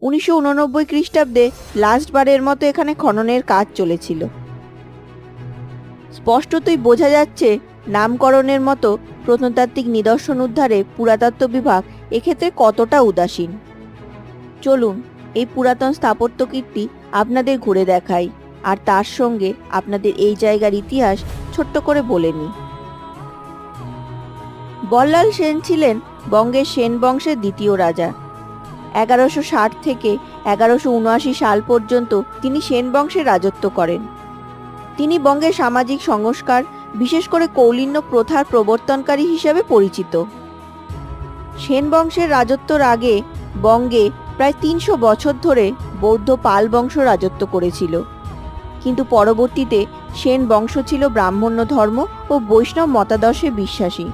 1989 খ্রিস্টাব্দে লাস্টবারের মতো এখানে খননের কাজ চলেছিল। স্পষ্টতই বোঝা যাচ্ছে নামকরণের মতো প্রত্নতাত্ত্বিক নিদর্শন উদ্ধারে পুরাতত্ত্ব বিভাগ এক্ষেত্রে কতটা উদাসীন। চলুন এই পুরাতন স্থাপত্য কীর্তি আপনাদের ঘুরে দেখাই, আর তার সঙ্গে আপনাদের এই জায়গার ইতিহাস ছোট্ট করে বলে নিই। বল্লাল সেন ছিলেন বঙ্গের সেন বংশের দ্বিতীয় রাজা। 1160 থেকে 1179 সাল পর্যন্ত তিনি সেন বংশে রাজত্ব করেন। তিনি বঙ্গের সামাজিক সংস্কার, বিশেষ করে কৌলিন্য প্রথার প্রবর্তনকারী হিসেবে পরিচিত। সেন বংশের রাজত্বর আগে বঙ্গে প্রায় 300 বছর ধরে বৌদ্ধ পাল বংশ রাজত্ব করেছিল, কিন্তু পরবর্তীতে সেন বংশ ছিল ব্রাহ্মণ্য ধর্ম ও বৈষ্ণব মতাদর্শে বিশ্বাসী।